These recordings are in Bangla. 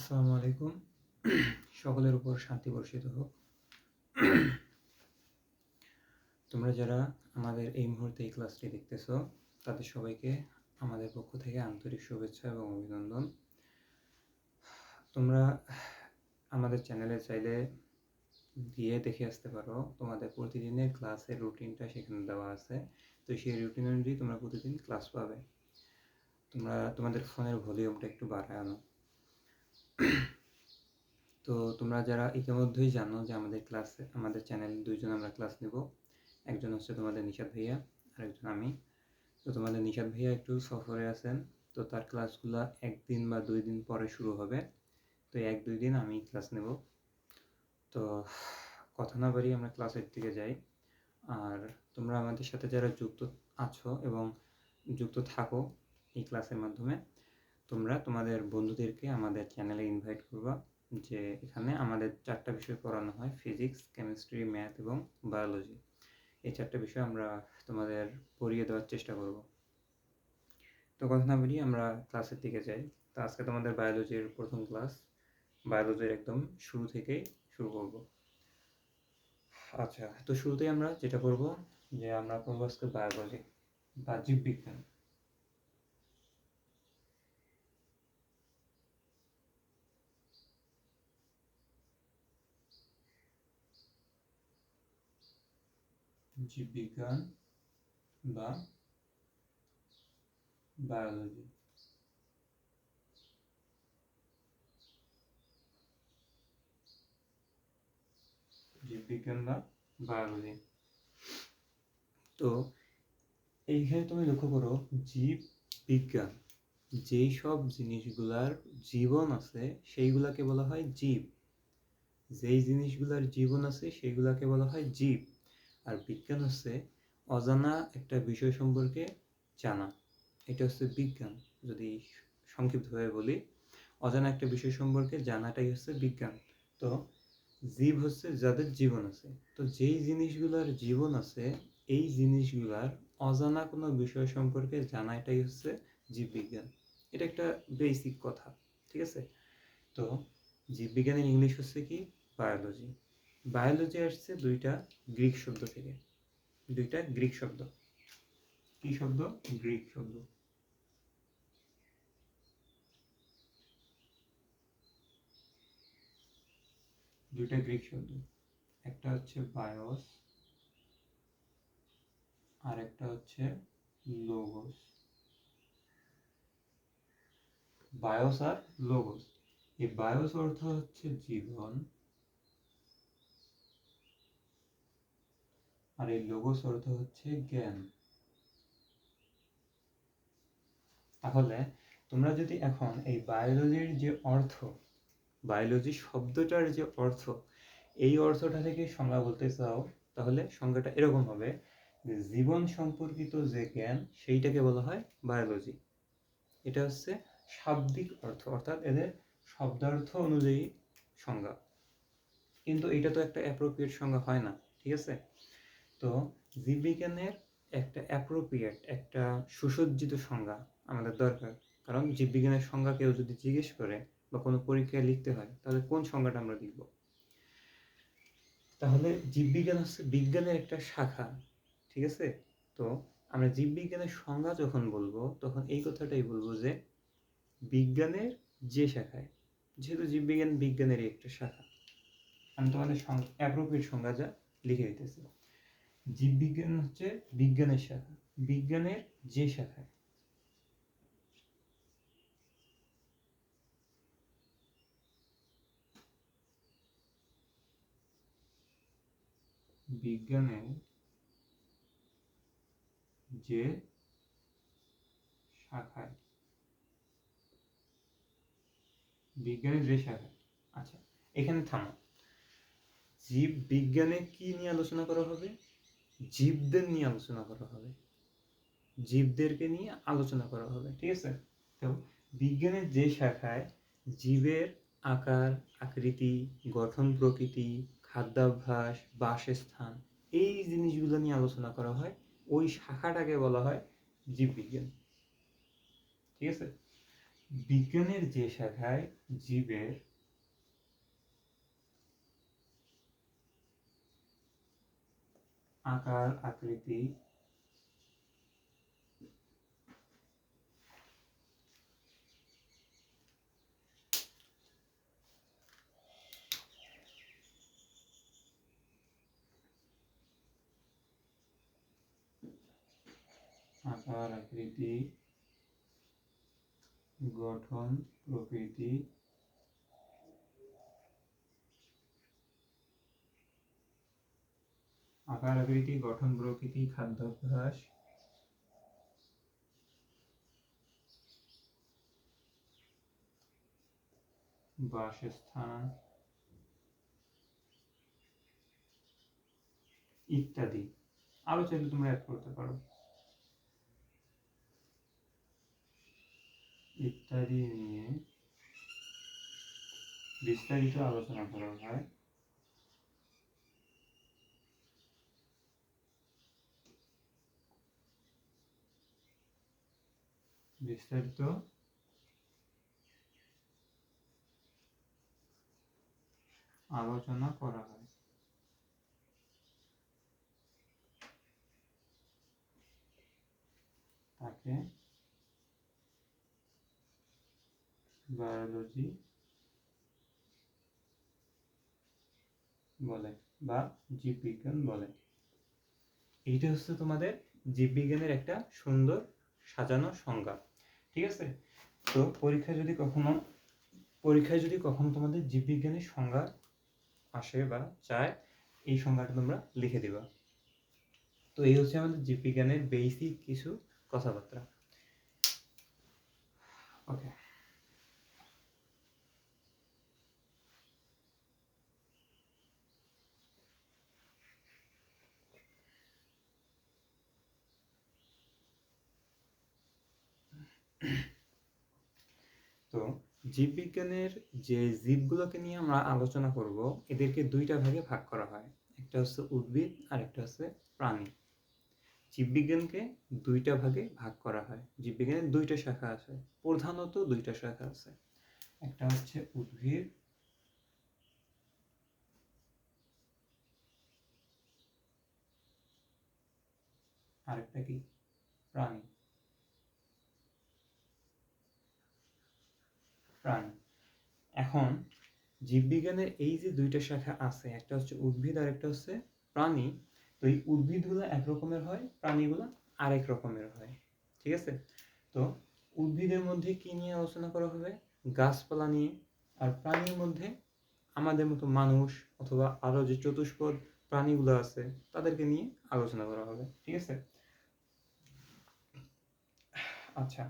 আসসালামু আলাইকুম। সকলের উপর শান্তি বর্ষিত হোক। তোমরা যারা আমাদের এই মুহূর্তে এই ক্লাসটি দেখতেছো তাদের সবাইকে আমাদের পক্ষ থেকে আন্তরিক শুভেচ্ছা এবং অভিনন্দন। তোমরা আমাদের চ্যানেলে চাইলে গিয়ে দেখে আসতে পারো, তোমাদের প্রতিদিনের ক্লাসের রুটিনটা সেখানে দেওয়া আছে। তো সেই রুটিন অনুযায়ী তোমরা প্রতিদিন ক্লাস পাবে। তোমরা তোমাদের ফোনের ভলিউমটা একটু বাড়ায় আনো। তো তোমরা যারা ইতিমধ্যেই জানো যে আমাদের চ্যানেলে দুইজন আমরা ক্লাস নেব। একজন হচ্ছে তোমাদের নিশাদ ভাইয়া, আরেকজন আমি। তো তোমাদের নিশাদ ভাইয়া একটু সফরে আছেন, তো তার ক্লাসগুলো একদিন বা 2 দিন পরে শুরু হবে। তো 1-2 দিন আমি ক্লাস নেব। তো কথা না বাড়িয়ে আমরা ক্লাসের দিকে যাই। আর তোমরা আমাদের সাথে যারা যুক্ত আছো এবং যুক্ত থাকো এই ক্লাসের মাধ্যমে, তোমরা তোমাদের বন্ধুদেরকে আমাদের চ্যানেলে ইনভাইট করবা। যে এখানে আমাদের 4টা বিষয় পড়ানো হয়: ফিজিক্স, কেমিস্ট্রি, ম্যাথ এবং বায়োলজি। এই 4টা বিষয় আমরা তোমাদের পড়িয়ে দেওয়ার চেষ্টা করব। তো কথা না বলি আমরা ক্লাসের দিকে যাই। তো আজকে তোমাদের বায়োলজির প্রথম ক্লাস, বায়োলজির একদম শুরু থেকেই শুরু করব। আচ্ছা, তো শুরুতেই আমরা যেটা করব যে আমরা পড়ব আজকে বায়োলজি বা জীববিজ্ঞান। জীববিজ্ঞান বা বায়োলজি। জীববিজ্ঞান বা বায়োলজি। তো এইখানে তুমি লক্ষ্য করো, জীব বিজ্ঞান, যেই সব জিনিসগুলার জীবন আছে সেইগুলাকে বলা হয় জীব। যেই জিনিসগুলার জীবন আছে সেইগুলাকে বলা হয় জীব। আর বিজ্ঞান হচ্ছে অজানা একটা বিষয় সম্পর্কে জানা, এটা হচ্ছে বিজ্ঞান। যদি সংক্ষিপ্তভাবে বলি, অজানা একটা বিষয় সম্পর্কে জানাটাই হচ্ছে বিজ্ঞান। তো জীব হচ্ছে যাদের জীবন আছে। তো যেই জিনিসগুলার জীবন আছে এই জিনিসগুলার অজানা কোনো বিষয় সম্পর্কে জানাটাই হচ্ছে জীববিজ্ঞান। এটা একটা বেসিক কথা, ঠিক আছে? তো জীববিজ্ঞানের ইংলিশ হচ্ছে কি? বায়োলজি। বায়োলজি আসছে দুইটা গ্রিক শব্দ থেকে। দুইটা গ্রিক শব্দ। কি শব্দ? গ্রিক শব্দ। দুইটা গ্রিক শব্দ, একটা হচ্ছে বায়োস আর একটা হচ্ছে লোগোস। বায়োস আর লোগোস। এই বায়োস অর্থ হচ্ছে জীবন, আর এই লোগোস অর্থ হচ্ছে জ্ঞান। তাহলে তোমরা যদি এখন এই বায়োলজির যে অর্থ, বায়োলজি শব্দটার যে অর্থ, এই অর্থটা থেকে সংজ্ঞা বলতে চাও, তাহলে সংজ্ঞাটা এরকম হবে যে জীবন সম্পর্কিত যে জ্ঞান সেইটাকে বলা হয় বায়োলজি। এটা হচ্ছে শাব্দিক অর্থ, অর্থাৎ এদের শব্দার্থ অনুযায়ী সংজ্ঞা। কিন্তু এটা তো একটা অ্যাপ্রোপ্রিয়েট সংজ্ঞা হয় না, ঠিক আছে? তো জীববিজ্ঞানের একটা অ্যাপ্রোপ্রিয়েট, একটা সুসজ্জিত সংজ্ঞা আমাদের দরকার। কারণ জীববিজ্ঞানের সংজ্ঞা কেউ যদি জিজ্ঞেস করে বা কোনো পরীক্ষায় লিখতে হয়, তাহলে কোন সংজ্ঞাটা আমরা লিখব? তাহলে জীববিজ্ঞান হচ্ছে বিজ্ঞানের একটা শাখা, ঠিক আছে? তো আমরা জীববিজ্ঞানের সংজ্ঞা যখন বলবো তখন এই কথাটাই বলবো যে বিজ্ঞানের যে শাখায়, যেহেতু জীববিজ্ঞান বিজ্ঞানেরই একটা শাখা, আমি তোমাদের অ্যাপ্রোপ্রিয়েট সংজ্ঞা যা লিখে দিতেছি। জীববিজ্ঞান হচ্ছে বিজ্ঞানের শাখা, বিজ্ঞানের যে শাখায়। বিজ্ঞানের যে শাখায়, বিজ্ঞানের যে শাখায়। আচ্ছা, এখানে থামো। জীব বিজ্ঞানে কি নিয়ে আলোচনা করা হবে? জীবদের নিয়ে আলোচনা করা হবে, জীবদেরকে নিয়ে আলোচনা করা হবে, ঠিক আছে? তো বিজ্ঞানের যে শাখায় জীবের আকার, আকৃতি, গঠন প্রকৃতি, খাদ্যাভ্যাস, বাসস্থান, এই জিনিসগুলো নিয়ে আলোচনা করা হয়, ওই শাখাটাকে বলা হয় জীববিজ্ঞান, ঠিক আছে? বিজ্ঞানের যে শাখায় জীবের আকার আকৃতি গঠন প্রকৃতি খাদ্যাভ্যাস বাসস্থান ইত্যাদি আরো চাইলে তোমরা অ্যাড করতে পারো ইত্যাদি নিয়ে বিস্তারিত আলোচনা করা হয় বিস্তারিত আলোচনা করা হয় তাকে বায়োলজি বলে বা জীববিজ্ঞান বলে। এইটা হচ্ছে তোমাদের জীববিজ্ঞানের একটা সুন্দর সাজানো সংজ্ঞা, ঠিক আছে? তো পরীক্ষায় যদি কখনো তোমাদের জীববিজ্ঞানের সংজ্ঞা আসে বা চায়, এই সংজ্ঞাটা তোমরা লিখে দিবা। তো এই হচ্ছে আমাদের জীববিজ্ঞানের বেসিক কিছু কথাবার্তা। ওকে, তো জীববিজ্ঞানের যে জীবগুলোকে নিয়ে আমরা আলোচনা করব, এদেরকে দুইটা ভাগে ভাগ করা হয়। একটা হচ্ছে উদ্ভিদ আর একটা হচ্ছে প্রাণী। জীববিজ্ঞানকে দুইটা ভাগে ভাগ করা হয়। জীববিজ্ঞানের দুইটা শাখা আছে, প্রধানত দুইটা শাখা আছে। একটা হচ্ছে উদ্ভিদ, আরেকটা কি প্রাণী। এখন জীববিজ্ঞানের এই যে দুইটা শাখা আছে, একটা হচ্ছে উদ্ভিদ আর একটা হচ্ছে প্রাণী। তো এই উদ্ভিদগুলো একরকমের হয়, প্রাণীগুলো আরেক রকমের হয়, ঠিক আছে? তো উদ্ভিদের মধ্যে কি নিয়ে আলোচনা করা হবে? গাছপালা নিয়ে। আর প্রাণীর মধ্যে আমাদের মতো মানুষ অথবা আরো যে চতুষ্পদ প্রাণীগুলো আছে তাদেরকে নিয়ে আলোচনা করা হবে, ঠিক আছে? আচ্ছা,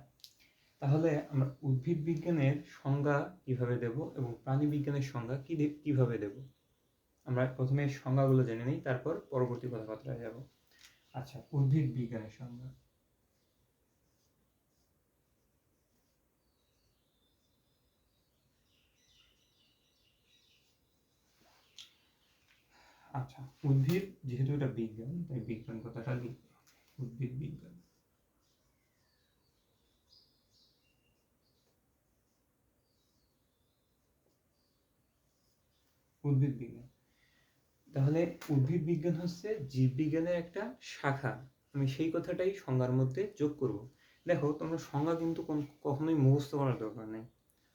তাহলে আমরা উদ্ভিদ বিজ্ঞানের সংজ্ঞা কিভাবে দেব এবং প্রাণী বিজ্ঞানের সংজ্ঞা কিভাবে দেব, আমরা প্রথমে সংজ্ঞাগুলো জেনে নিই, তারপর পরবর্তী কথাবার্তায় যাব। আচ্ছা, উদ্ভিদ বিজ্ঞানের সংজ্ঞা। আচ্ছা, উদ্ভিদ যেহেতু এটা বিজ্ঞান, তাই বিজ্ঞান কথাটা লিখতে হবে। উদ্ভিদ বিজ্ঞান। উদ্ভিদ বিজ্ঞান, তাহলে উদ্ভিদ বিজ্ঞান হচ্ছে জীববিজ্ঞানের একটা শাখা। আমি সেই কথাটাই সংজ্ঞার মধ্যে যোগ করব। দেখো, তোমরা সংজ্ঞা কিন্তু কখনোই মুখস্থ করার দরকার নেই।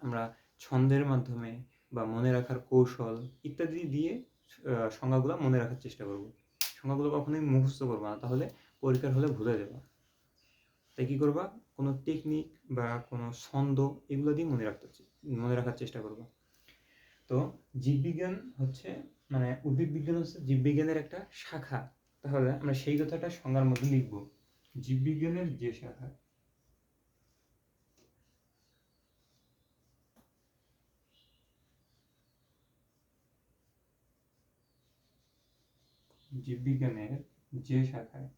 আমরা ছন্দের মাধ্যমে বা মনে রাখার কৌশল ইত্যাদি দিয়ে সংজ্ঞাগুলো মনে রাখার চেষ্টা করব। সংজ্ঞাগুলো কখনোই মুখস্থ করবা না, তাহলে পরীক্ষার হলে ভুলে যাবা। তাই কি করবা, কোনো টেকনিক বা কোনো ছন্দ এগুলো দিয়ে মনে রাখার চেষ্টা করবা। তো জীববিজ্ঞান হচ্ছে মানে উদ্ভিদ বিজ্ঞান হচ্ছে জীববিজ্ঞানের একটা শাখা। তাহলে আমরা সেই কথাটা সংজ্ঞার মধ্যে লিখব, জীববিজ্ঞানের যে শাখা। জীববিজ্ঞানের যে শাখায়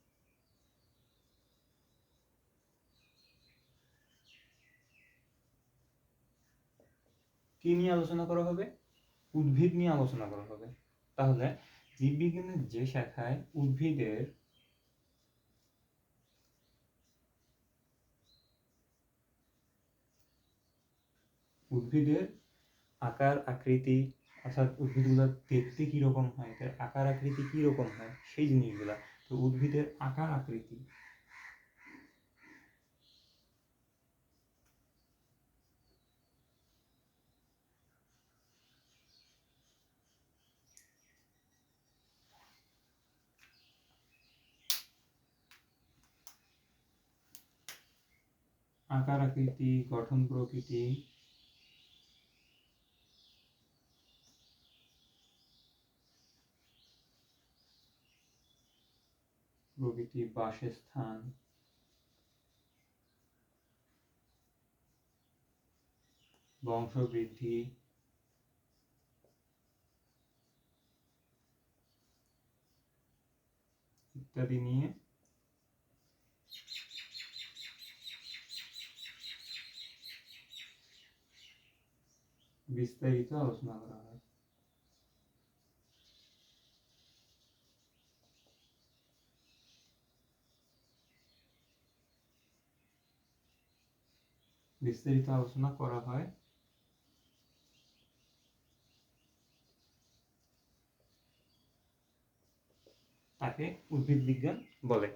কি নিয়ে আলোচনা করা হবে? উদ্ভিদ নিয়ে আলোচনা করা হবে। তাহলে জীববিজ্ঞানের যে শাখায় উদ্ভিদের উদ্ভিদের আকার আকৃতি, অর্থাৎ উদ্ভিদগুলো দেখতে কীরকম হয়, তার আকার আকৃতি কীরকম হয় সেই জিনিসগুলা। তো উদ্ভিদের আকার আকৃতি, আকার আকৃতি, গঠন প্রকৃতি, বাসস্থান, বংশবৃদ্ধি, ইত্যাদি নিয়ে বিস্তারিত আলোচনা করা হয়। বিস্তারিত আলোচনা করা হয় তাকে উদ্ভিদ বিজ্ঞান বলে।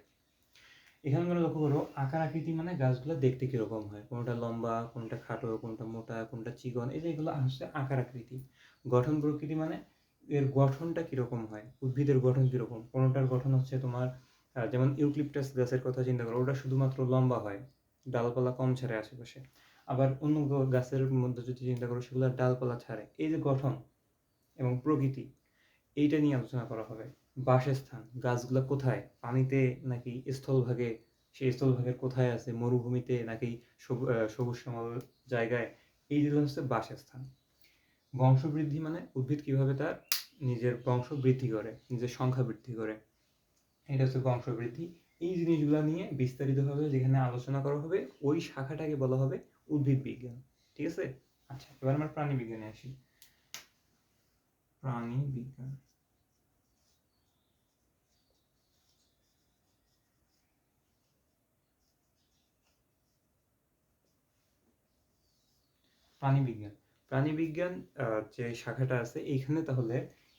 এখানে তোমরা লক্ষ্য করো, আকার আকৃতি মানে গাছগুলো দেখতে কিরকম হয়, কোনটা লম্বা, কোনটা খাটো, কোনটা মোটা, কোনটা চিকন, এই যে এগুলো হচ্ছে আকার আকৃতি। গঠন প্রকৃতি মানে এর গঠনটা কিরকম হয়, উদ্ভিদের গঠন কিরকম। কোনটার গঠন হচ্ছে তোমার যেমন ইউক্লিপটাস গাছের কথা চিন্তা করো, ওটা শুধুমাত্র লম্বা হয়, ডালপালা কম ছাড়ে আশেপাশে। আবার অন্য গাছের মধ্যে যদি চিন্তা করো, সেগুলো ডালপালা ছাড়ে। এই যে গঠন এবং প্রকৃতি, এইটা নিয়ে আলোচনা করা হবে। বাসস্থান, গাছগুলো কোথায়, পানিতে নাকি স্থলভাগে, সেই স্থলভাগের কোথায় আছে, মরুভূমিতে নাকি সবুজ শ্যামল জায়গায়, এই যেগুলো হচ্ছে বাসস্থান। বংশবৃদ্ধি মানে উদ্ভিদ কিভাবে তার নিজের বংশ বৃদ্ধি করে, নিজের সংখ্যা বৃদ্ধি করে, এটা হচ্ছে বংশবৃদ্ধি। এই জিনিসগুলো নিয়ে বিস্তারিতভাবে যেখানে আলোচনা করা হবে, ওই শাখাটাকে বলা হবে উদ্ভিদ বিজ্ঞান। ঠিক আছে? আচ্ছা, এবার আমরা প্রাণী বিজ্ঞানে আসি। প্রাণী বিজ্ঞান, প্রাণীবিজ্ঞান যে শাখাটা আছে এইখানে, তাহলে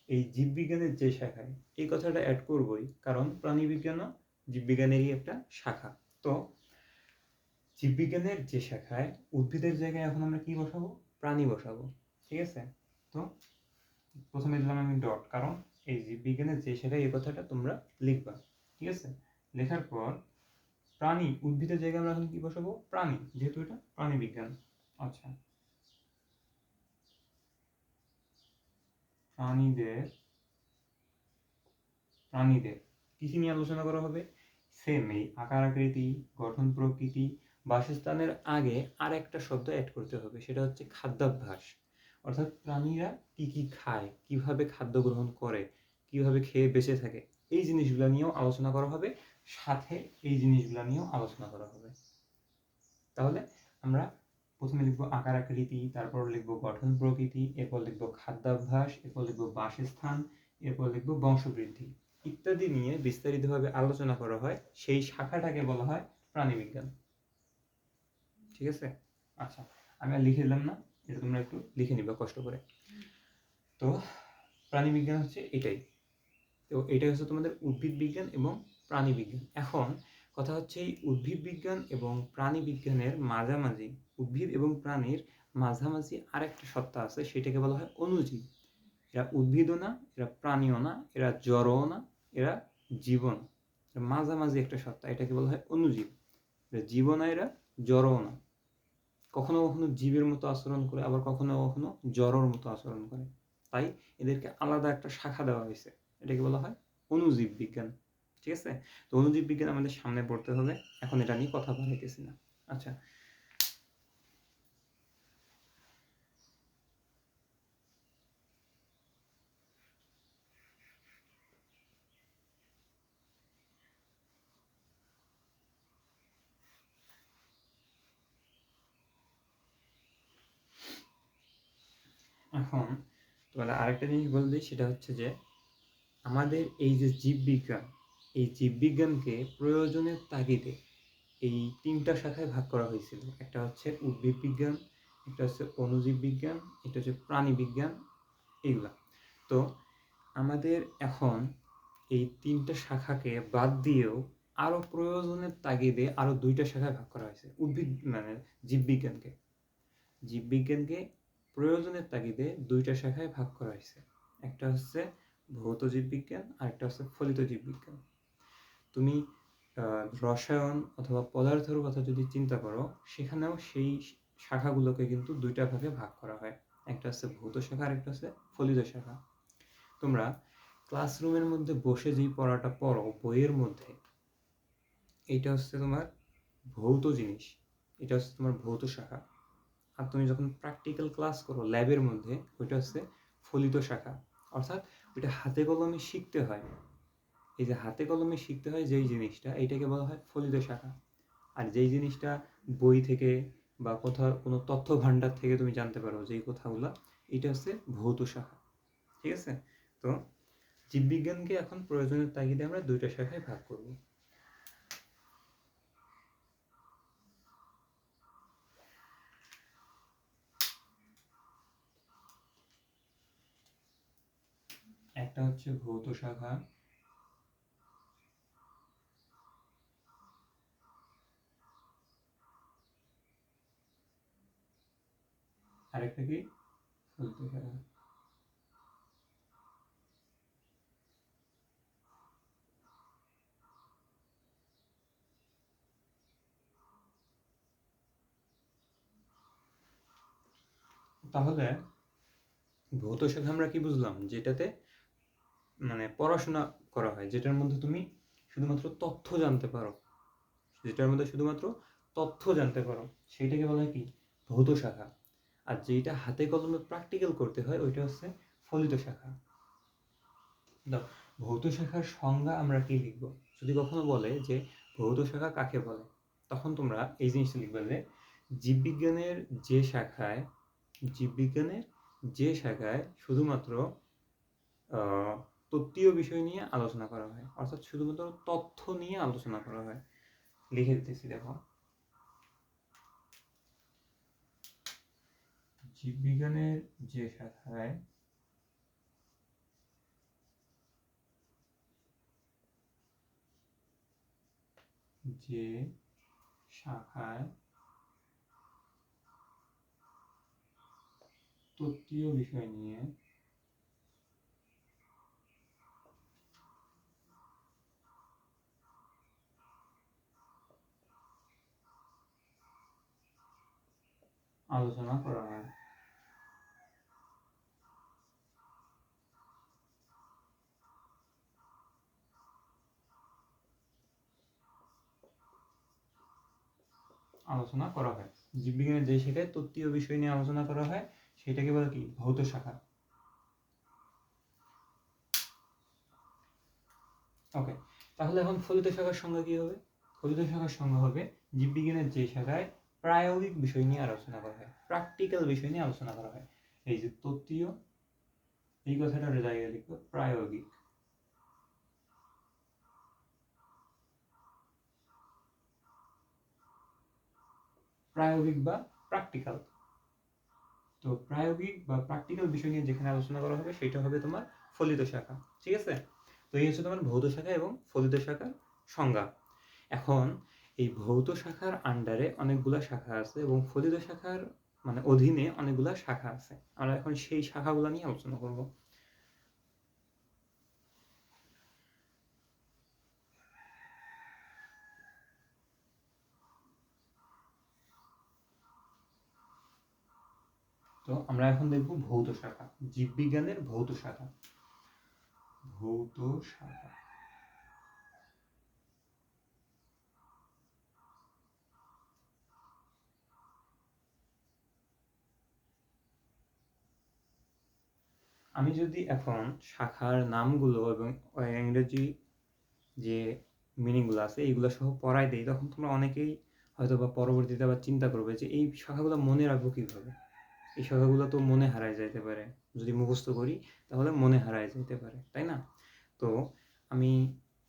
এই জীববিজ্ঞানের যে শাখায় এই কথাটা অ্যাড করবই, কারণ প্রাণীবিজ্ঞানও জীববিজ্ঞানেরই একটা শাখা। তো জীববিজ্ঞানের যে শাখায় উদ্ভিদের জায়গায় এখন আমরা কি বসাবো, প্রাণী বসাবো। ঠিক আছে? তো প্রথমে দিলাম আমি ডট, কারণ এই জীববিজ্ঞানের যে শাখায় এই কথাটা তোমরা লিখবা। ঠিক আছে? লেখার পর প্রাণী, উদ্ভিদের জায়গায় আমরা এখন কি বসাবো, প্রাণী, যেহেতু এটা প্রাণীবিজ্ঞান। আচ্ছা, প্রাণীদের কৃষি নিয়ে আলোচনা করা হবে। সেম এই আকার আকৃতি, গঠন প্রকৃতি, বাসস্থানের আগে আর একটা শব্দ অ্যাড করতে হবে, সেটা হচ্ছে খাদ্যাভ্যাস। অর্থাৎ প্রাণীরা কি কি খায়, কিভাবে খাদ্য গ্রহণ করে, কিভাবে খেয়ে বেঁচে থাকে, এই জিনিসগুলো নিয়েও আলোচনা করা হবে, সাথে এই জিনিসগুলো নিয়েও আলোচনা করা হবে। তাহলে আমরা প্রথমে লিখবো আকার আকৃতি, তারপর লিখবো গঠন প্রকৃতি, এরপর লিখবো খাদ্যাভ্যাস, এরপর লিখবো বাসস্থান, এরপর লিখবো বংশবৃদ্ধি, ইত্যাদি নিয়ে বিস্তারিতভাবে আলোচনা করা হয়। সেই শাখাটাকে বলা হয় প্রাণীবিজ্ঞান। ঠিক আছে? আচ্ছা, আমি আর লিখে দিলাম না, এটা তোমরা একটু লিখে নিবা কষ্ট করে। তো প্রাণীবিজ্ঞান হচ্ছে এটাই। তো এটাই হচ্ছে তোমাদের উদ্ভিদ বিজ্ঞান এবং প্রাণী বিজ্ঞান। এখন কথা হচ্ছে, এই উদ্ভিদ বিজ্ঞান এবং প্রাণী বিজ্ঞানের মাঝামাঝি, উদ্ভিদ এবং প্রাণীর মাঝামাঝি আরেকটা সত্তা আছে, সেটাকে বলা হয় অণুজীব। এরা উদ্ভিদও না, এরা প্রাণীও না, এরা জড়ও না, এরা জীবন, মাঝামাঝি একটা সত্তা, এটাকে বলা হয় অণুজীব। এরা জীবও না, এরা জড়ও না। কখনো কখনো জীবের মতো আচরণ করে, আবার কখনো কখনো জড়র মতো আচরণ করে। তাই এদেরকে আলাদা একটা শাখা দেওয়া হয়েছে, এটাকে বলা হয় অণুজীব বিজ্ঞান। ঠিক আছে? তো অণুজীব বিজ্ঞান আমাদের সামনে পড়তে হবে, এখন এটা নিয়ে কথা বাড়াইতেছি না। আচ্ছা, এখন তোমাদের আরেকটা জিনিস বলতে, সেটা হচ্ছে যে আমাদের এই যে জীববিজ্ঞান, এই জীববিজ্ঞানকে প্রয়োজনের তাগিদে এই তিনটা শাখায় ভাগ করা হয়েছিল। একটা হচ্ছে উদ্ভিদ বিজ্ঞান, একটা হচ্ছে অণুজীব বিজ্ঞান, এটা হচ্ছে প্রাণী বিজ্ঞান, এইগুলা। তো আমাদের এখন এই 3টা শাখাকে বাদ দিয়েও আরো প্রয়োজনের তাগিদে আরো 2টা শাখায় ভাগ করা হয়েছে উদ্ভিদ মানে জীববিজ্ঞানকে। জীববিজ্ঞানকে প্রয়োজনের তাগিদে 2টা শাখায় ভাগ করা হয়েছে, একটা হচ্ছে ভৌত জীববিজ্ঞান আর একটা হচ্ছে ফলিত জীববিজ্ঞান। তুমি রসায়ন অথবা পদার্থের কথা যদি চিন্তা করো, সেখানেও সেই শাখাগুলোকে কিন্তু 2টা ভাগে ভাগ করা হয়, একটা হচ্ছে ভৌত শাখা আর একটা হচ্ছে ফলিত শাখা। তোমরা ক্লাসরুমের মধ্যে বসে যেই পড়াটা পড়ো বইয়ের মধ্যে, এইটা হচ্ছে তোমার ভৌত জিনিস, এটা হচ্ছে তোমার ভৌত শাখা। আর তুমি যখন প্র্যাকটিক্যাল ক্লাস করো ল্যাবের মধ্যে, ওইটা হচ্ছে ফলিত শাখা। অর্থাৎ ওইটা হাতে কলমে শিখতে হয়। এই যে হাতে কলমে শিখতে হয় যেই জিনিসটা, এইটাকে বলা হয় ফলিত শাখা। আর যেই জিনিসটা বই থেকে বা কোথাও কোনো তথ্য ভাণ্ডার থেকে তুমি জানতে পারো যেই কথাগুলো, এটা হচ্ছে ভৌত শাখা। ঠিক আছে? তো জীববিজ্ঞানকে এখন প্রয়োজনের তাগিদে আমরা 2টা শাখায় ভাগ করব। একটা হচ্ছে ভৌত শাখা, আরেকটা কি ফলিত শাখা। তাহলে ভৌত শাখা আমরা কি বুঝলাম? যেটাতে মানে পড়াশোনা করা হয়, যেটার মধ্যে তুমি শুধুমাত্র তথ্য জানতে পারো, যেটার মধ্যে শুধুমাত্র তথ্য জানতে পারো, সেইটাকে বলা হয় কি? ভৌত শাখা। আর যেটা হাতে কলমে প্র্যাকটিক্যাল করতে হয়, ওইটা হচ্ছে ফলিত শাখা। ভৌত শাখার সংজ্ঞা আমরা কি লিখব? যদি কখনো বলে যে ভৌত শাখা কাকে বলে, তখন তোমরা এই জিনিসটা লিখবে যে জীববিজ্ঞানের যে শাখায় জীববিজ্ঞানের যে শাখায় শুধুমাত্র তত্ত্বীয় বিষয় নিয়ে আলোচনা করা হয়, অর্থাৎ শুধুমাত্র তথ্য নিয়ে আলোচনা করা হয়। লিখে দিতেছি, দেখো। জীববিজ্ঞানের যে শাখায় যে শাখায় তত্ত্বীয় বিষয় নিয়ে আলোচনা করা হয়। আলোচনা করা হয় জীববিজ্ঞানের যে শাখায় তত্ত্বীয় বিষয় নিয়ে আলোচনা করা হয়, সেটাকে বলে কি? ভৌত শাখা। ওকে, তাহলে এখন ফলিত শাখার সংজ্ঞা কি হবে? ফলিত শাখার সংজ্ঞা হবে জীববিজ্ঞানের যে শাখায় প্রায়োগিক বিষয় নিয়ে আলোচনা করা হয়, প্র্যাকটিক্যাল বিষয় নিয়ে আলোচনা করা হয়। এই যে তত্ত্বীয়, এই কথাটার জায়গায় লিখবো প্রায়োগিক। প্রায়োগিক বা প্র্যাকটিক্যাল। তো প্রায়োগিক বা প্র্যাকটিক্যাল বিষয় নিয়ে যেখানে আলোচনা করা হবে, সেটা হবে তোমার ফলিত শাখা। ঠিক আছে? তো এই হচ্ছে তোমার ভৌত শাখা এবং ফলিত শাখার সংজ্ঞা। এখন এই ভৌত শাখার আন্ডারে অনেকগুলা শাখা আছে এবং ফলিত শাখার মানে অধীনে অনেকগুলা শাখা আছে। আমরা এখন সেই শাখাগুলো নিয়ে আলোচনা করব। তো আমরা এখন দেখব ভৌত শাখা, জীববিজ্ঞানের ভৌত শাখা। ভৌত শাখা, আমি যদি এখন শাখার নামগুলো এবং ইংরেজি যে মিনিংগুলো আছে এইগুলো সহ পড়াই দিই, তখন তোমরা অনেকেই হয়তো বা পরবর্তীতে আবার চিন্তা করবে যে এই শাখাগুলো মনে রাখবো কীভাবে। এই শাখাগুলো তো মনে হারায় যাইতে পারে, যদি মুখস্থ করি তাহলে মনে হারায় যেতে পারে, তাই না? তো আমি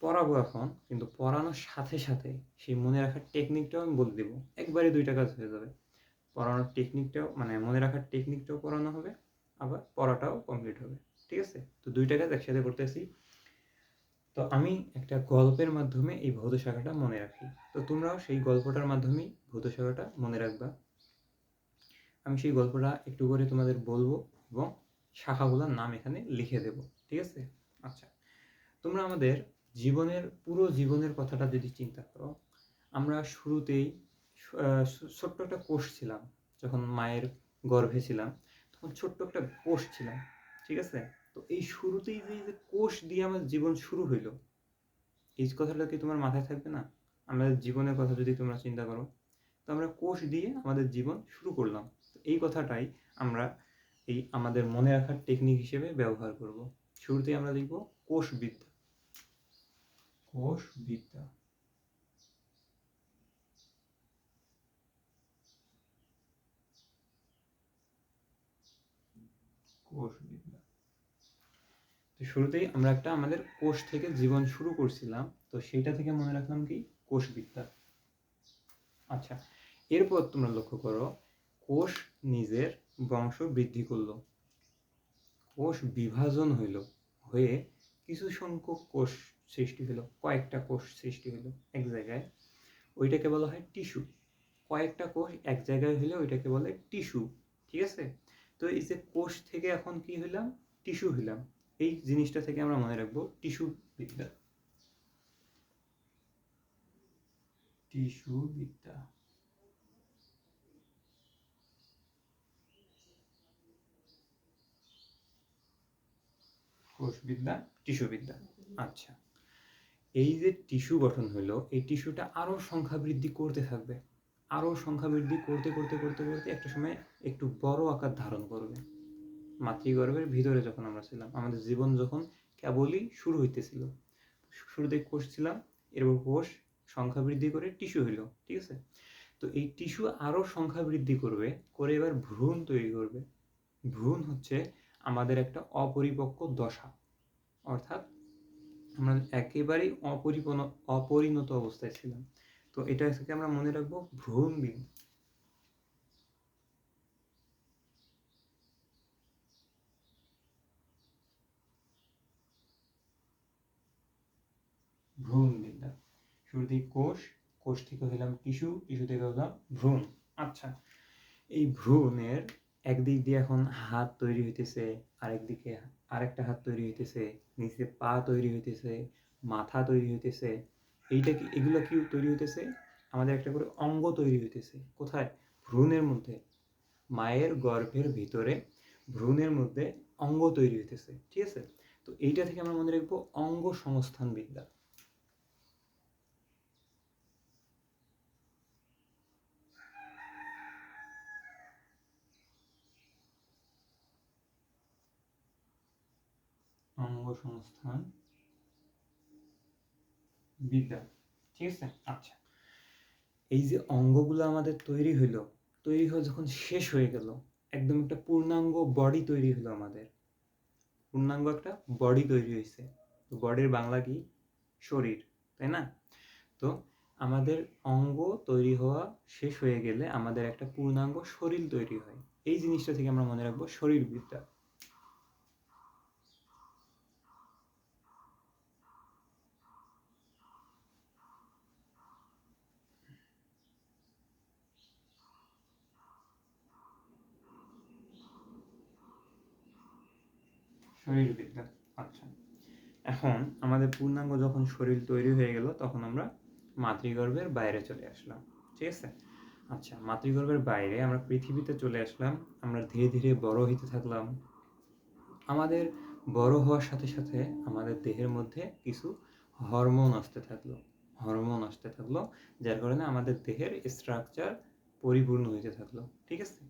পড়াবো এখন, কিন্তু পড়ানোর সাথে সাথে সেই মনে রাখার টেকনিকটাও আমি বলে দেবো, একবারে 2টা কাজ হয়ে যাবে। পড়ানোর টেকনিকটাও মানে মনে রাখার টেকনিকটাও পড়ানো হবে, আবার পড়াটাও কমপ্লিট হবে। ঠিক আছে? তো দুইটা কাজ একসাথে করতেছি। তো আমি একটা গল্পের মাধ্যমে এই ভৌত শাখাটা মনে রাখি, তো তোমরাও সেই গল্পটার মাধ্যমেই ভৌত শাখাটা মনে রাখবা। আমি সেই গল্পটা একটু করে তোমাদের বলবো এবং শাখাগুলোর নাম এখানে লিখে দেব। ঠিক আছে? আচ্ছা, তোমরা আমাদের পুরো জীবনের কথাটা যদি চিন্তা করো, আমরা শুরুতেই ছোট্ট একটা কোষ ছিলাম। যখন মায়ের গর্ভে ছিলাম তখন ছোট্ট একটা কোষ ছিলাম। ঠিক আছে? তো এই শুরুতেই যে কোষ দিয়ে আমার জীবন শুরু হইলো, এই কথাটা কি তোমার মাথায় থাকবে না? আমাদের জীবনের কথা যদি তোমরা চিন্তা করো, তো আমরা কোষ দিয়ে আমাদের জীবন শুরু করলাম। তো এই কথাটাই আমরা এই আমাদের মনে রাখার টেকনিক হিসেবে ব্যবহার করব। শুরুতেই আমরা লিখব কোষবিদ্যা। কোষবিদ্যা। কোষবিদ্যা। তো শুরুতেই আমরা একটা আমাদের কোষ থেকে জীবন শুরু করছিলাম, তো সেইটা থেকে মনে রাখলাম কি কোষবিদ্যা। আচ্ছা, এরপর তোমরা লক্ষ্য করো, কোষ নিজের বংশ বৃদ্ধি করলো, কোষ বিভাজন হয়ে কিছু সংখ্যক কোষ সৃষ্টি হলো, কয়েকটা কোষ সৃষ্টি হলো এক জায়গায়, ওইটাকে বলা হয় টিস্যু। কয়েকটা কোষ এক জায়গায় হলে ওইটাকে বলে টিস্যু। ঠিক আছে? তো এই যে কোষ থেকে এখন কি হইলাম, টিস্যু হইলাম, এই জিনিসটা থেকে আমরা মনে রাখবো টিস্যু বিদ্যা। টিস্যু বিদ্যা। কোষবিদ্যা, টিস্যু বিদ্যা। আচ্ছা, এই যে টিস্যু গঠন হলো, এই টিস্যুটা আরো সংখ্যা বৃদ্ধি করতে থাকবে, আরো সংখ্যা বৃদ্ধি করতে করতে করতে করতে একটা সময় একটু বড় আকার ধারণ করবে। মাতৃগর্ভের ভিতরে যখন আমরা ছিলাম, আমাদের জীবন যখন কেবলই শুরু হইতেছিল, শুরুতে কোষ ছিলাম, এরপর কোষ সংখ্যা বৃদ্ধি করে টিস্যু হইল। ঠিক আছে? তো এই টিস্যু আরো সংখ্যা বৃদ্ধি করবে, করে এবার ভ্রূণ তৈরি করবে। ভ্রূণ হচ্ছে আমাদের একটা অপরিপক্ক দশা, অর্থাৎ আমরা একেবারেই অপরিণত অবস্থায় ছিলাম। তো এটা থেকে আমরা মনে রাখবো ভ্রূণ বিদ্যা। ভ্রূণ বিদ্যা। শুরুতেই কোষ, কোষ থেকে হইলাম টিস্যু, টিস্যু থেকে হলাম ভ্রূণ। আচ্ছা, এই ভ্রূণের একদিক দিয়ে এখন হাত তৈরি হইতেছে, আরেক দিকে আরেকটা হাত তৈরি হইতেছে, নিচে পা তৈরি হইতেছে, মাথা তৈরি হইতেছে। এগুলো কি তৈরি হইতেছে? আমাদের একটা করে অঙ্গ তৈরি হইতেছে। কোথায়? ভ্রূণের মধ্যে। মায়ের গর্ভের ভিতরে ভ্রূণের মধ্যে অঙ্গ তৈরি হইতেছে। ঠিক আছে? তো এইটা থেকে আমরা মনে রাখবো অঙ্গ সংস্থান বিদ্যা। অঙ্গ সংস্থান বিদ্যা। ঠিক আছে? আচ্ছা, এই যে অঙ্গগুলো আমাদের তৈরি হইলো, তৈরি হয়ে যখন শেষ হয়ে গেল, একদম একটা পূর্ণাঙ্গ বডি তৈরি হলো, আমাদের পূর্ণাঙ্গ একটা বডি তৈরি হয়েছে। তো বডির বাংলা কি? শরীর, তাই না? তো আমাদের অঙ্গ তৈরি হওয়া শেষ হয়ে গেলে আমাদের একটা পূর্ণাঙ্গ শরীর তৈরি হয়। এই জিনিসটা থেকে আমরা মনে রাখবো শরীরবিদ্যা। শরীরবিদ্যা। আচ্ছা, এখন আমাদের পূর্ণাঙ্গ যখন শরীর তৈরি হয়ে গেল, তখন আমরা মাতৃগর্ভের বাইরে চলে আসলাম। ঠিক আছে? আচ্ছা, মাতৃগর্ভের বাইরে আমরা পৃথিবীতে চলে আসলাম, আমরা ধীরে ধীরে বড় হইতে থাকলাম। আমাদের বড় হওয়ার সাথে সাথে আমাদের দেহের মধ্যে কিছু হরমোন আসতে থাকলো, যার কারণে আমাদের দেহের স্ট্রাকচার পরিপূর্ণ হইতে থাকলো। ঠিক আছে?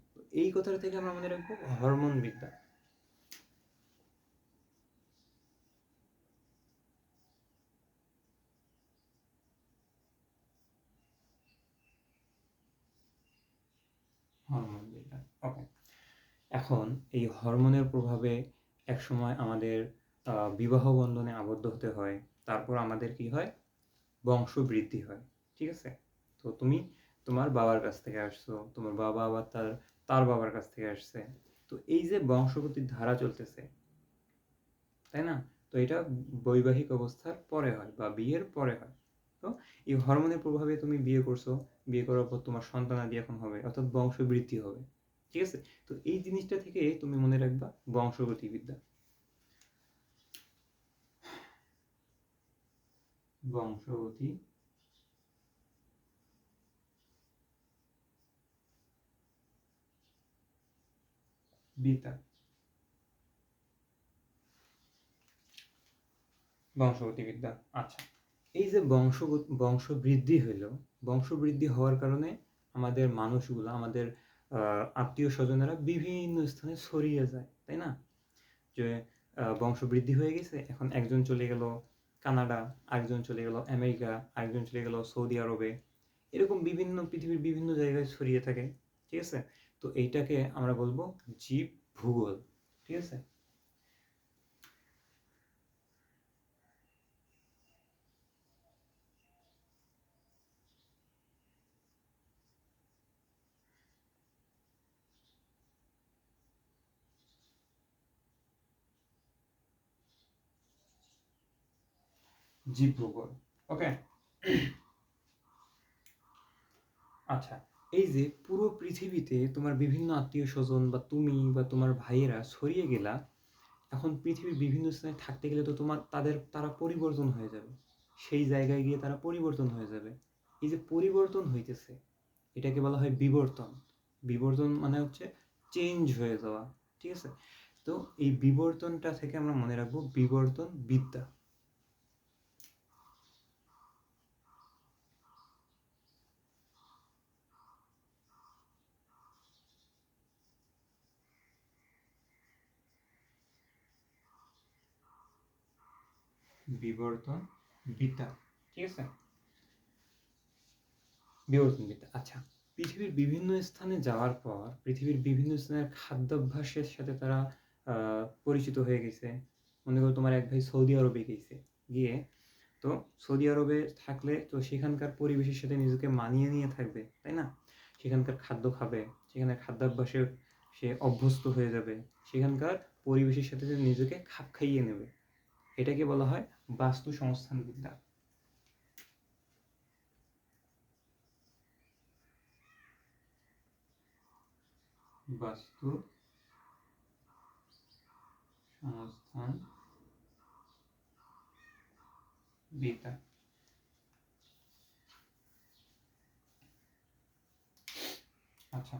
এই কথাটা থেকে আমরা মনে রাখবো হরমোন বিদ্যা। হরমোন বিদ্যা। ওকে, এখন এই হরমোনের প্রভাবে একসময় আমাদের বিবাহ বন্ধনে আবদ্ধ হতে হয়, তারপর আমাদের কি হয়? বংশ বৃদ্ধি হয়। ঠিক আছে? তো তোমার বাবার কাছ থেকে আসছো, তোমার বাবা আবার তার বাবার কাছ থেকে আসছে। তো এই যে বংশগতির ধারা চলতেছে, তাই না? তো এটা বৈবাহিক অবস্থার পরে হয় বা বিয়ের পরে হয়। তো এই হরমোনের প্রভাবে তুমি বিয়ে করছো, বিয়ে করার পর তোমার সন্তানাদি এখন হবে, অর্থাৎ বংশবৃদ্ধি হবে। ঠিক আছে? তো এই জিনিসটা থেকে তুমি মনে রাখবা বংশগতিবিদ্যা। বংশগতি বিদ্যা, বংশগতিবিদ্যা। আচ্ছা, এই যে বংশবৃদ্ধি হইল, বংশবৃদ্ধি হওয়ার কারণে আমাদের মানুষগুলো, আমাদের আত্মীয় স্বজনেরা বিভিন্ন স্থানে ছড়িয়ে যায়, তাই না? যে বংশবৃদ্ধি হয়ে গেছে, এখন একজন চলে গেল কানাডা, আরেকজন চলে গেল আমেরিকা, আরেকজন চলে গেল সৌদি আরবে, এরকম বিভিন্ন পৃথিবীর বিভিন্ন জায়গায় ছড়িয়ে থাকে। ঠিক আছে? তো এইটাকে আমরা বলবো জীব ভূগোল। ঠিক আছে? জীব ভূগোল। ওকে। আচ্ছা, এই যে পুরো পৃথিবীতে তোমার বিভিন্ন আত্মীয় স্বজন বা তুমি বা তোমার ভাইয়েরা ছড়িয়ে গেলা, এখন পৃথিবীর বিভিন্ন স্থানে থাকতে গেলে তো তারা পরিবর্তন হয়ে যাবে, সেই জায়গায় গিয়ে তারা পরিবর্তন হয়ে যাবে। এই যে পরিবর্তন হইতেছে, এটাকে বলা হয় বিবর্তন। বিবর্তন মানে হচ্ছে চেঞ্জ হয়ে যাওয়া। ঠিক আছে? তো এই বিবর্তনটা থেকে আমরা মনে রাখবো বিবর্তন বিদ্যা। বিবর্তন বিদ্যা। ঠিক আছে? বিবর্তনবিদ্যা। আচ্ছা, পৃথিবীর বিভিন্ন স্থানে যাওয়ার পর পৃথিবীর বিভিন্ন স্থানের খাদ্যাভ্যাসের সাথে তারা পরিচিত হয়ে গেছে। মনে করো তোমার এক ভাই সৌদি আরবে গেছে, গিয়ে তো সৌদি আরবে থাকলে তো সেখানকার পরিবেশের সাথে নিজেকে মানিয়ে নিয়ে থাকবে, তাই না? সেখানকার খাদ্য খাবে, সেখানে খাদ্যাভ্যাসে সে অভ্যস্ত হয়ে যাবে, সেখানকার পরিবেশের সাথে সে নিজেকে খাপ খাইয়ে নেবে। এটাকে বলা হয় বাস্তু সংস্থান বিদ্যা। বাস্তু সংস্থান বিদ্যা। আচ্ছা,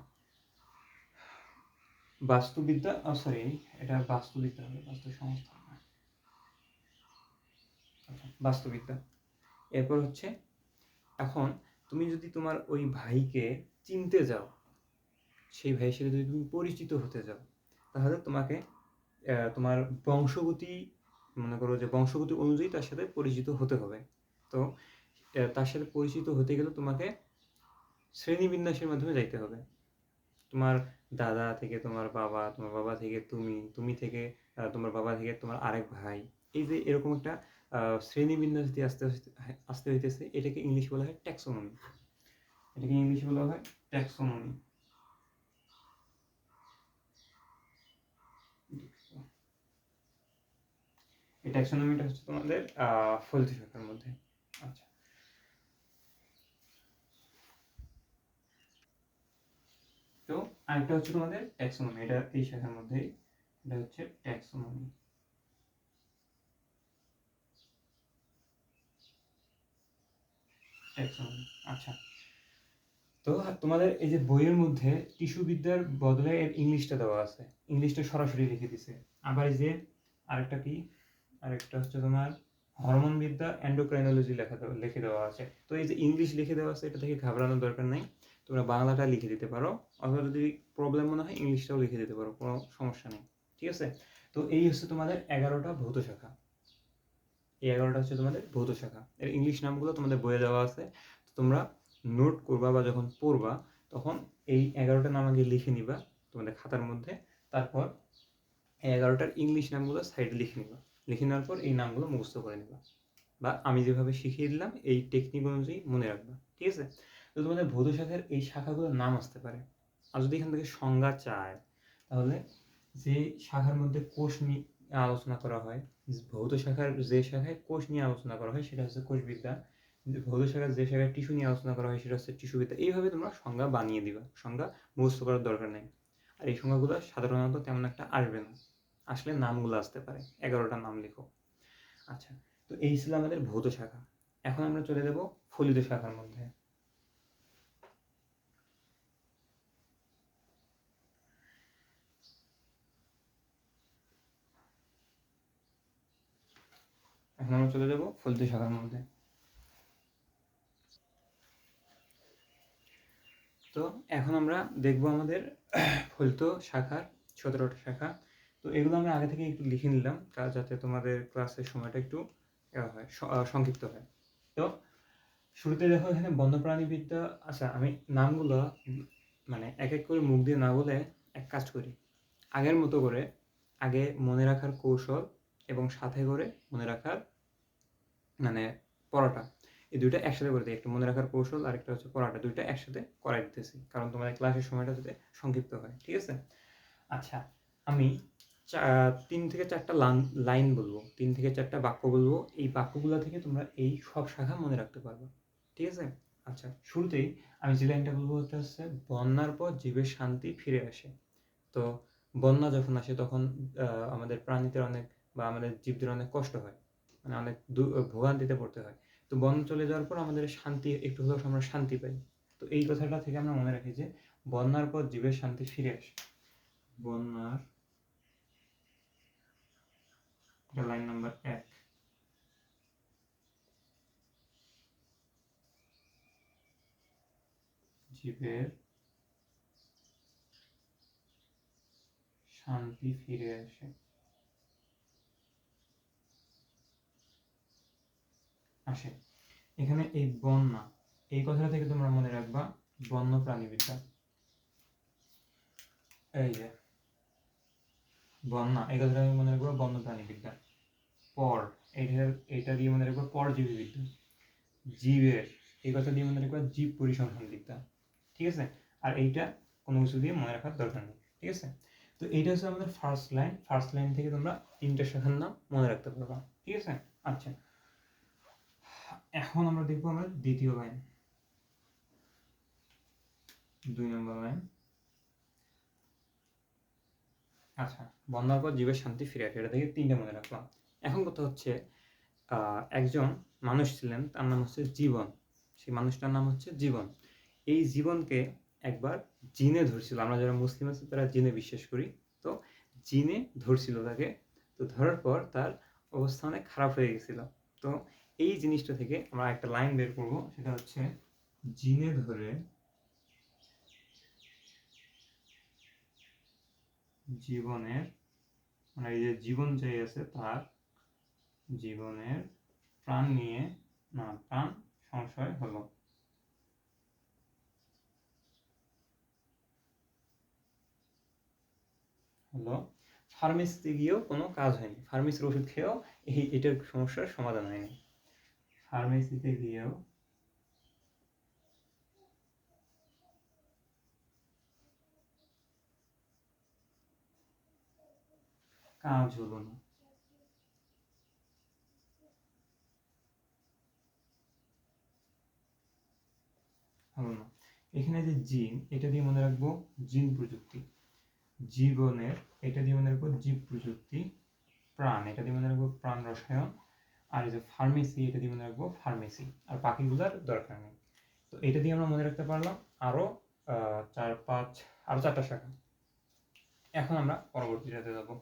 বাস্তুবিদ্যা, সরি, এটা বাস্তুবিদ্যা হবে, বাস্তু সংস্থা না। আচ্ছা, বাস্তুবিদ্যা। এরপর হচ্ছে, এখন তুমি যদি তোমার ওই ভাইকে চিনতে যাও, সেই ভাইয়ের সাথে যদি তুমি পরিচিত হতে যাও, তাহলে তোমাকে তোমার বংশগতি, মনে করো যে বংশগতি অনুযায়ী তার সাথে পরিচিত হতে হবে। তো তার সাথে পরিচিত হতে গেলে তোমাকে শ্রেণীবিন্যাসের মাধ্যমে যাইতে হবে। তোমার দাদা থেকে তোমার বাবা, তোমার বাবা থেকে তুমি, তুমি থেকে তোমার বাবা থেকে তোমার আরেক ভাই, এই যে এরকম একটা শ্রেণীবিন্যাস দিয়ে আস্তে আস্তে আসতে হইতেছে। এটাকে ইংলিশ বলা হয় ট্যাক্সোনমি। এটাকে ইংলিশ বলা হয় ট্যাক্সোনমি। এই ট্যাক্সোনমিটা হচ্ছে তোমাদের ফলিত শাখার মধ্যে। আচ্ছা, তো আরেকটা হচ্ছে তোমাদের ট্যাক্সোনমি, এটা এই শাখার মধ্যেই, এটা হচ্ছে ট্যাক্সোনমি। ট্যাক্সোনমি। আচ্ছা, তো তোমাদের এই যে বইয়ের মধ্যে টিস্যুবিদ্যার বদলে এর ইংলিশটা দেওয়া আছে, ইংলিশটা সরাসরি লিখে দিছে। আবার এই যে আরেকটা কি, আরেকটা হচ্ছে তোমার হরমোন বিদ্যা এন্ডোক্রাইনোলজি লিখে দেওয়া আছে। তো এই যে ইংলিশ লিখে দেওয়া আছে, এটা থেকে ঘাবড়ানোর দরকার নাই, তোমরা বাংলাটা লিখে দিতে পারো, অথবা যদি প্রবলেম মনে হয় ইংলিশটাও লিখে দিতে পারো, কোনো সমস্যা নেই। ঠিক আছে? তো এই হচ্ছে তোমাদের 11টা ভৌত শাখা। এই 11টা হচ্ছে তোমাদের ভৌত শাখা, এর ইংলিশ নামগুলো তোমাদের বইয়ে দেওয়া আছে। তো তোমরা নোট করবা বা যখন পড়বা, তখন এই 11টা নাম আগে লিখে নিবা তোমাদের খাতার মধ্যে। তারপর এই 11টার ইংলিশ নামগুলো সাইডে লিখে নিবা। লিখে নেওয়ার পর এই নামগুলো মুখস্থ করে নিবা, বা আমি যেভাবে শিখিয়ে দিলাম এই টেকনিক অনুযায়ী মনে রাখবা। ঠিক আছে? তো তোমাদের ভৌত শাখার এই শাখাগুলোর নাম আসতে পারে। আর যদি এখান থেকে সংজ্ঞা চায় তাহলে যে শাখার মধ্যে কোষ নিয়ে আলোচনা করা হয়, ভৌত শাখার যে শাখায় কোষ নিয়ে আলোচনা করা হয় সেটা হচ্ছে কোষবিদ্যা, ভৌত শাখার যে শাখায় টিস্যু নিয়ে আলোচনা করা হয় সেটা হচ্ছে টিস্যুবিদ্যা। এইভাবে তোমরা সংজ্ঞা বানিয়ে দিবা, সংজ্ঞা মুখস্থ করার দরকার নেই। আর এই সংজ্ঞাগুলো সাধারণত তেমন একটা আসবে না, আসলে নামগুলো আসতে পারে, 11টা নাম লিখো। আচ্ছা, তো এই ছিল আমাদের ভৌত শাখা। এখন আমরা চলে যাব ফলিত শাখার মধ্যে। এখন আমরা চলে যাব ফলিত শাখার মধ্যে। তো এখন আমরা দেখব আমাদের ফলিত শাখার 17টা শাখা। তো এগুলো আমরা আগে থেকে একটু লিখে নিলাম যাতে তোমাদের ক্লাসের সময়টা একটু হয়, সংক্ষিপ্ত হয়। তো শুরুতে দেখো এখানে বন্যপ্রাণীবিদ্যা। আচ্ছা, আমি নামগুলো মানে এক এক করে মুখ দিয়ে না বলে এক কাজ করি, আগের মতো করে আগে মনে রাখার কৌশল এবং সাথে করে মনে রাখার মানে পড়াটা, এই দুইটা একসাথে করে দিই। একটা মনে রাখার কৌশল আর একটা হচ্ছে পড়াটা, দুইটা একসাথে করাই দিতেছি কারণ তোমাদের ক্লাসের সময়টা যাতে সংক্ষিপ্ত হয়। ঠিক আছে? আচ্ছা, আমি 3 থেকে 4টা লাইন বলবো, 3 থেকে 4টা বাক্য বলবো, এই বাক্যগুলো থেকে তোমরা এই সব শাখা মনে রাখতে পারবে। ঠিক আছে? আচ্ছা, শুরুতেই আমি যে লাইনটা বলবো ওটা হচ্ছে বন্যার পর জীবের শান্তি ফিরে আসে। তো বন্যা যখন আসে তখন আমাদের প্রাণীদের অনেক বা আমাদের জীবদের অনেক কষ্ট হয়, মানে অনেক ভোগান্তিতে পড়তে হয়। তো বন্যা চলে যাওয়ার পর আমাদের শান্তি একটু হলেও আমরা শান্তি পাই। তো এই কথাটা থেকে আমরা মনে রাখি যে বন্যার পর জীবের শান্তি ফিরে আসে। বন্যার, লাইন নাম্বার 1, জীবের শান্তি ফিরে আসে। আসে এখানে এই বন্যা, এই কথাটা থেকে তোমরা মনে রাখবা বন্য প্রাণীবিদ্যা। এই যে বন্যা, এই কথাটা আমি মনে রাখবো বন্য প্রাণীবিদ্যা। পর, এইটা দিয়ে মনে রাখবো পরজীবীবিদ্যা। জীবের, এই কথা দিয়ে মনে রাখবো জীব পরিসংখ্যান বিদ্যা। ঠিক আছে? আর এইটা কোনো কিছু দিয়ে মনে রাখার দরকার নেই। ঠিক আছে? তো এইটা হচ্ছে আমাদের ফার্স্ট লাইন। ফার্স্ট লাইন থেকে তোমরা 3টা শাখার নাম মনে রাখতে পারবা। ঠিক আছে? আচ্ছা, এখন আমরা দেখবো আমরা দ্বিতীয় লাইন, 2 নম্বর লাইন। আচ্ছা, বন্যার পর জীবের শান্তি ফিরে আসে, এটা থেকে 3টা মনে রাখলাম। এখন কথা হচ্ছে একজন মানুষ ছিলেন, তার নাম হচ্ছে জীবন। সেই মানুষটার নাম হচ্ছে জীবন। এই জীবনকে একবার জিনে ধরছিল। আমরা যারা মুসলিম আছি তারা জিনে বিশ্বাস করি। তো জিনে ধরছিল তাকে। তো ধরার পর তার অবস্থা অনেক খারাপ হয়ে গেছিল। তো এই জিনিসটা থেকে আমরা একটা লাইন বের করব, সেটা হচ্ছে জিনে ধরে জীবনের, মানে এই যে জীবন যে আছে তার জীবনের প্রাণ নিয়ে না প্রাণ সংশয় হলো। ফার্মেসিতে গিয়েও কোনো কাজ হয়নি, ফার্মেসির ওষুধ খেয়েও এটার সমস্যার সমাধান হয়নি। ফার্মেসিতে গিয়েও কাজ হলো না। হলো না। এখানে যে জিন, এটা দিয়ে মনে রাখবো জিন প্রযুক্তি। জীবনের, এটা দিয়ে মনে রাখবো জীব প্রযুক্তি। প্রাণ, এটা দিয়ে মনে রাখবো প্রাণ রসায়ন। আর এই যে ফার্মেসি, এটা দিয়ে মনে রাখবো ফার্মেসি। আর বাকিগুলোর দরকার নেই। তো এটা দিয়ে আমরা মনে রাখতে পারলাম আরো 4-5, আরো 4টা শাখা। এখন আমরা পরবর্তীটাতে যাবো।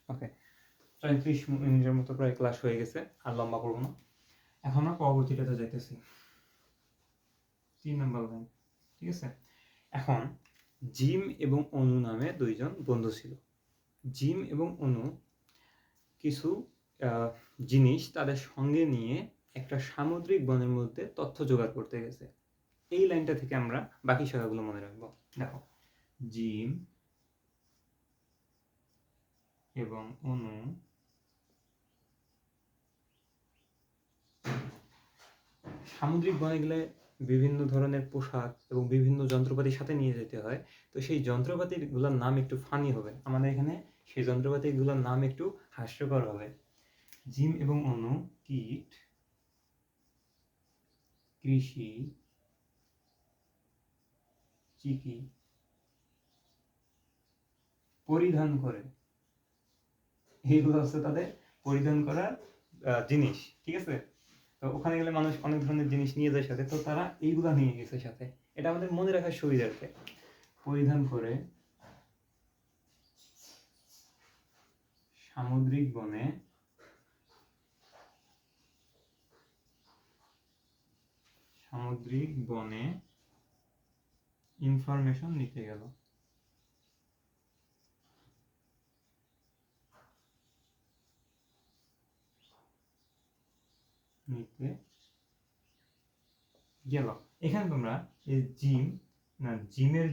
ওকে, 34 মিনিটের মতো প্রায় ক্লাস হয়ে গেছে, আর লম্বা করবো না। এখন আমরা পরবর্তীটাতে যাইতেছি, 3 নম্বর লাইন। ঠিক আছে? এখন জিম এবং অনু নামে 2জন বন্ধু ছিল। জিম এবং অনু কিছু জিনিস তাদের সঙ্গে নিয়ে একটা সামুদ্রিক বনের মধ্যে তথ্য জোগাড় করতে গেছে। এই লাইনটা থেকে আমরা বাকি শাখাগুলো মনে রাখবো। দেখো, জিম এবং অণু সামুদ্রিক বনে গেলে বিভিন্ন ধরনের পোশাক এবং বিভিন্ন যন্ত্রপাতির সাথে নিয়ে যেতে হয়। তো সেই যন্ত্রপাতিগুলোর নাম একটু ফানি হবে, আমাদের এখানে সেই যন্ত্রপাতিগুলোর নাম একটু হাস্যকর হবে। জীব এবং অণু, কীট, কৃষি, চিকি, পরিধান করে, এইগুলো হচ্ছে তাদের পরিধান করার জিনিস, ঠিক আছে। তো ওখানে গেলে মানুষ অনেক ধরনের জিনিস নিয়ে যায় সাথে, তো তারা এইগুলা নিয়ে গেছে সাথে, এটা আমাদের মনে রাখার সুবিধার্থে। পরিধান করে সামুদ্রিক বনে ইনফরমেশন নিতে গেল। এখানে তোমরা এই জিমের